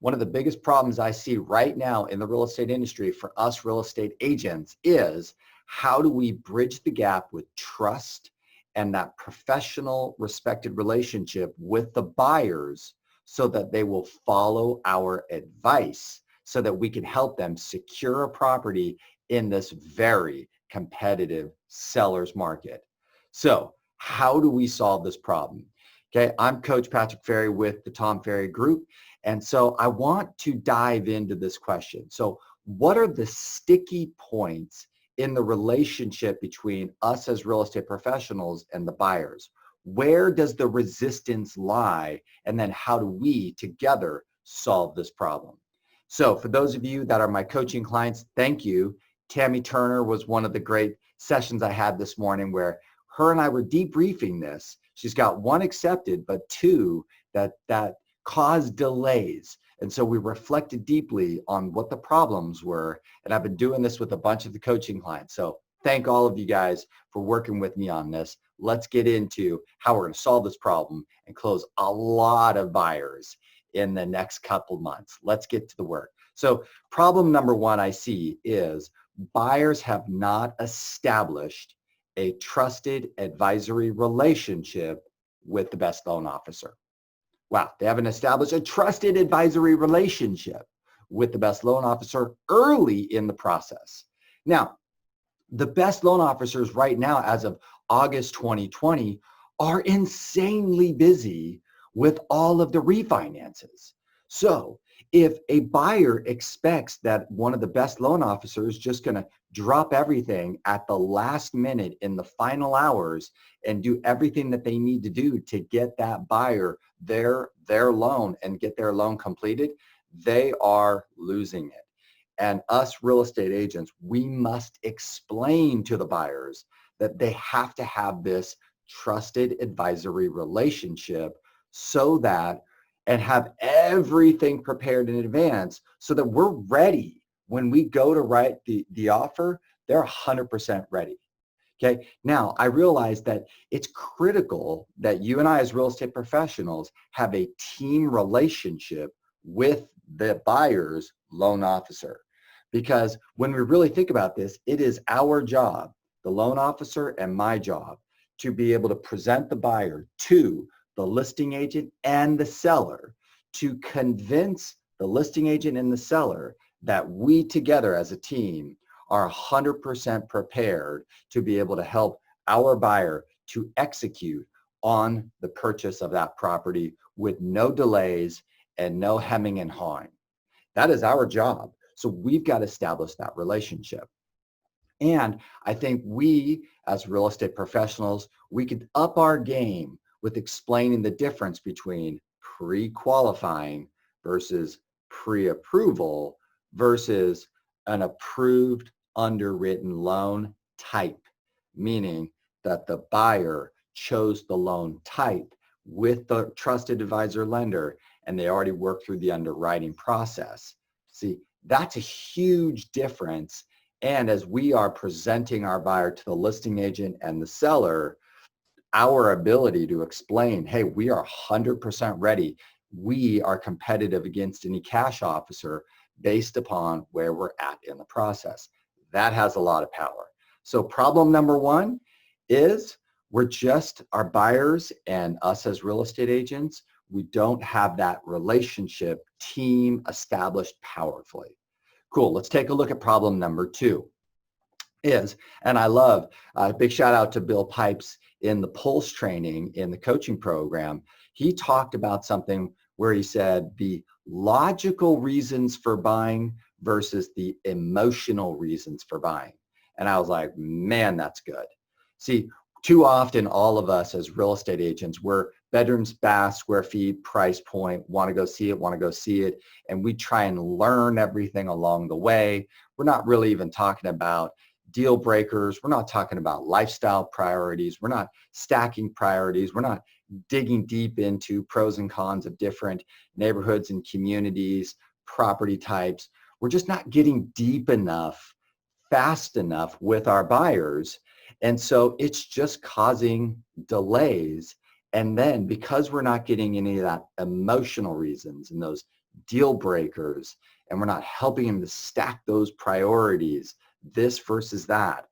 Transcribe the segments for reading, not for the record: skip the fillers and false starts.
One of the biggest problems I see right now in the real estate industry for us real estate agents is how do we bridge the gap with trust and that professional, respected relationship with the buyers so that they will follow our advice so that we can help them secure a property in this very competitive seller's market. So how do we solve this problem? Okay, I'm Coach Patrick Ferry with the Tom Ferry Group. And so I want to dive into this question. So what are the sticky points in the relationship between us as real estate professionals and the buyers? Where does the resistance lie? And then how do we together solve this problem? So for those of you that are my coaching clients, thank you. Tammy Turner was one of the great sessions I had this morning where her and I were debriefing this. She's got one accepted, but two that caused delays. And so we reflected deeply on what the problems were. And I've been doing this with a bunch of the coaching clients. So thank all of you guys for working with me on this. Let's get into how we're going to solve this problem and close a lot of buyers in the next couple months. Let's get to the work. So problem number one I see is buyers have not established a trusted advisory relationship with the best loan officer. Wow, they haven't established a trusted advisory relationship with the best loan officer early in the process. Now, the best loan officers right now, as of August 2020, are insanely busy with all of the refinances. So if a buyer expects that one of the best loan officers is just going to drop everything at the last minute in the final hours and do everything that they need to do to get that buyer their loan and get their loan completed, they are losing it. And us real estate agents, we must explain to the buyers that they have to have this trusted advisory relationship so that, and have everything prepared in advance so that we're ready. When we go to write the offer, they're 100% ready. Okay. Now, I realize that it's critical that you and I as real estate professionals have a team relationship with the buyer's loan officer. Because when we really think about this, it is our job, the loan officer and my job, to be able to present the buyer to the listing agent and the seller to convince the listing agent and the seller that we together as a team are 100% prepared to be able to help our buyer to execute on the purchase of that property with no delays and no hemming and hawing. That is our job. So we've got to establish that relationship. And I think we, as real estate professionals, we could up our game with explaining the difference between pre-qualifying versus pre-approval versus an approved underwritten loan type, meaning that the buyer chose the loan type with the trusted advisor lender and they already worked through the underwriting process. See, that's a huge difference. And as we are presenting our buyer to the listing agent and the seller, our ability to explain, hey, we are 100% ready. We are competitive against any cash officer based upon where we're at in the process. That has a lot of power. So problem number one is our buyers and us as real estate agents, we don't have that relationship team established powerfully. Cool, let's take a look at problem number two. And I love, big shout out to Bill Pipes in the Pulse training in the coaching program. He talked about something where he said the logical reasons for buying versus the emotional reasons for buying. And I was like, man, that's good. See, too often all of us as real estate agents, we're bedrooms, baths, square feet, price point, want to go see it. And we try and learn everything along the way. We're not really even talking about deal breakers. We're not talking about lifestyle priorities. We're not stacking priorities. We're not digging deep into pros and cons of different neighborhoods and communities, property types. We're just not getting deep enough, fast enough with our buyers. And so it's just causing delays. And then because we're not getting any of that emotional reasons and those deal breakers, and we're not helping them to stack those priorities, this versus that,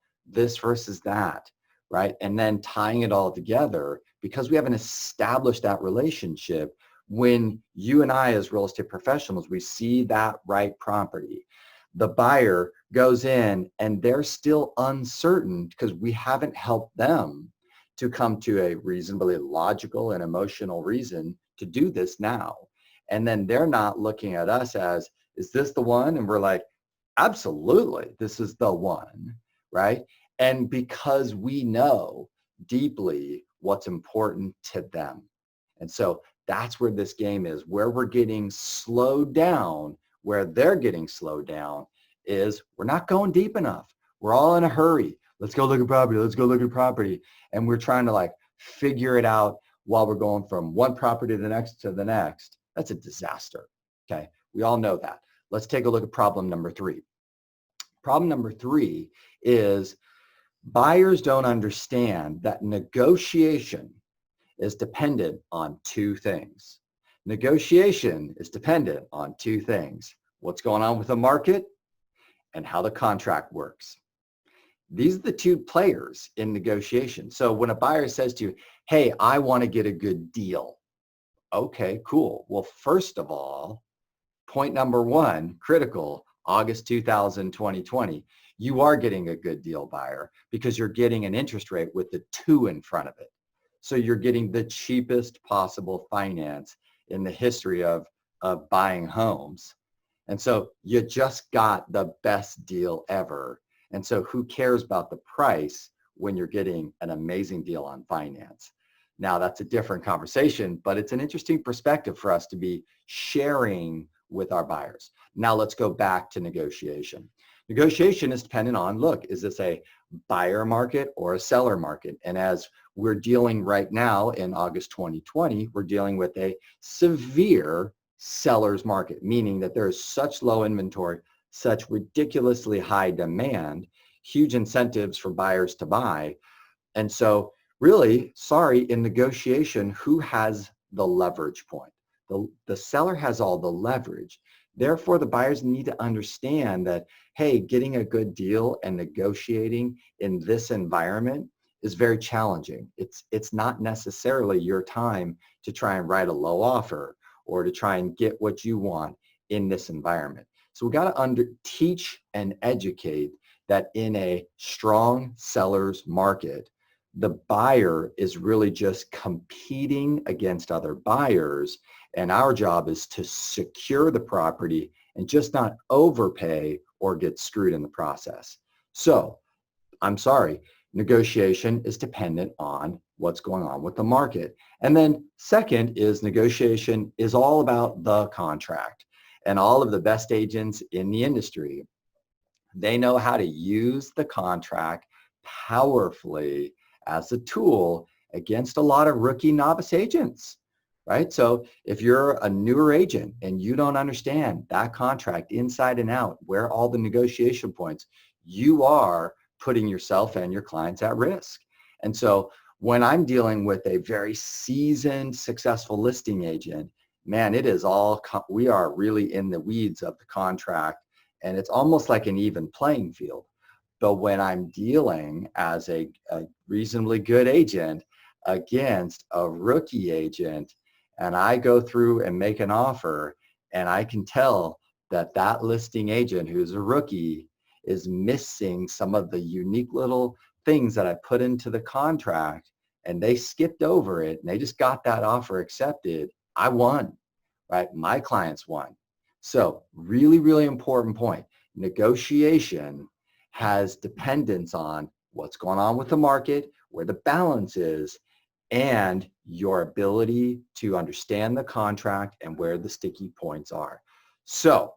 right? And then tying it all together, because we haven't established that relationship. When you and I as real estate professionals, we see that right property, the buyer goes in and they're still uncertain because we haven't helped them to come to a reasonably logical and emotional reason to do this now. And then they're not looking at us as, is this the one? And we're like, absolutely, this is the one, right? And because we know deeply what's important to them. And so that's where this game is, where we're getting slowed down, where they're getting slowed down is we're not going deep enough. We're all in a hurry. Let's go look at property. Let's go look at property. And we're trying to like figure it out while we're going from one property to the next to the next. That's a disaster. Okay. We all know that. Let's take a look at problem number 3. Problem number 3 is buyers don't understand that negotiation is dependent on 2 things. Negotiation is dependent on 2 things. What's going on with the market and how the contract works. These are the 2 players in negotiation. So when a buyer says to you, hey, I want to get a good deal. Okay, cool. Well, first of all, point number 1, critical, August 2020, you are getting a good deal, buyer, because you're getting an interest rate with the 2 in front of it. So you're getting the cheapest possible finance in the history of buying homes. And so you just got the best deal ever. And so who cares about the price when you're getting an amazing deal on finance? Now that's a different conversation, but it's an interesting perspective for us to be sharing with our buyers. Now let's go back to negotiation. Negotiation is dependent on, look, is this a buyer market or a seller market? And as we're dealing right now in August 2020, we're dealing with a severe seller's market, meaning that there is such low inventory, such ridiculously high demand, huge incentives for buyers to buy. And so really, sorry, in negotiation, who has the leverage point? The seller has all the leverage. Therefore, the buyers need to understand that, hey, getting a good deal and negotiating in this environment is very challenging. It's not necessarily your time to try and write a low offer or to try and get what you want in this environment. So we got to teach and educate that in a strong seller's market, the buyer is really just competing against other buyers. And our job is to secure the property and just not overpay or get screwed in the process. So I'm sorry, negotiation is dependent on what's going on with the market. And then second is negotiation is all about the contract. And all of the best agents in the industry, they know how to use the contract powerfully as a tool against a lot of rookie novice agents, right? So if you're a newer agent and you don't understand that contract inside and out, where all the negotiation points, you are putting yourself and your clients at risk. And so when I'm dealing with a very seasoned, successful listing agent, man, it is all, we are really in the weeds of the contract, and it's almost like an even playing field. But when I'm dealing as a reasonably good agent against a rookie agent, and I go through and make an offer, and I can tell that that listing agent who's a rookie is missing some of the unique little things that I put into the contract, and they skipped over it, and they just got that offer accepted, I won, right? My clients won. So really, really important point. Negotiation has dependence on what's going on with the market, where the balance is, and your ability to understand the contract and where the sticky points are. So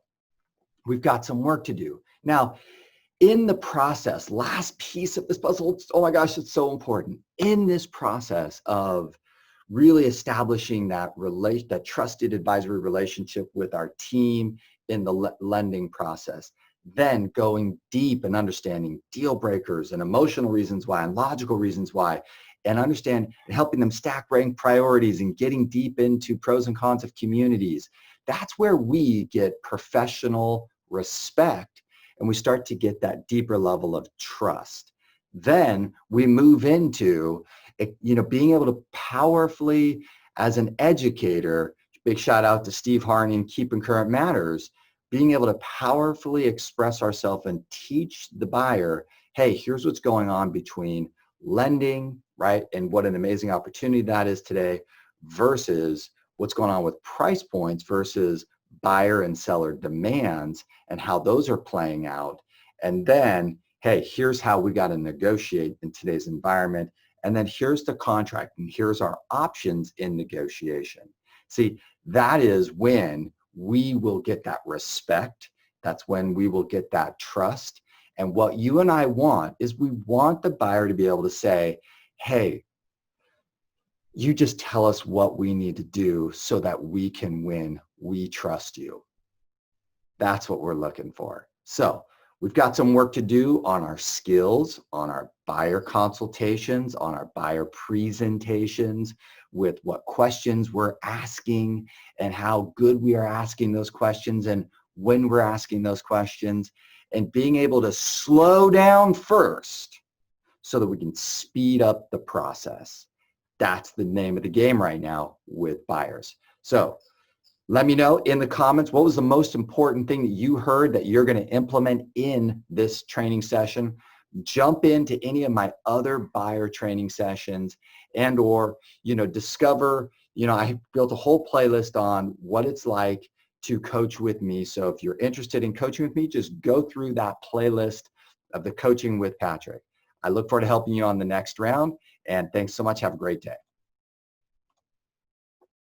we've got some work to do. Now, in the process, last piece of this puzzle, oh my gosh, it's so important. In this process of really establishing that trusted advisory relationship with our team in the lending process, then going deep and understanding deal breakers and emotional reasons why and logical reasons why, and helping them stack rank priorities and getting deep into pros and cons of communities. that's where we get professional respect and we start to get that deeper level of trust. Then we move into, being able to powerfully, as an educator, big shout out to Steve Harney and Keeping Current Matters, being able to powerfully express ourselves and teach the buyer, hey, here's what's going on between lending, right? And what an amazing opportunity that is today versus what's going on with price points versus buyer and seller demands and how those are playing out. And then, hey, here's how we got to negotiate in today's environment. And then here's the contract and here's our options in negotiation. See, that is when we will get that respect. That's when we will get that trust. And what you and I want is we want the buyer to be able to say, hey, you just tell us what we need to do so that we can win. We trust you. That's what we're looking for. So we've got some work to do on our skills, on our buyer consultations, on our buyer presentations, with what questions we're asking and how good we are asking those questions and when we're asking those questions, and being able to slow down first so that we can speed up the process. That's the name of the game right now with buyers. So let me know in the comments, what was the most important thing that you heard that you're going to implement in this training session? Jump into any of my other buyer training sessions and or, discover, I built a whole playlist on what it's like to coach with me. So if you're interested in coaching with me, just go through that playlist of the Coaching with Patrick. I look forward to helping you on the next round. And thanks so much. Have a great day.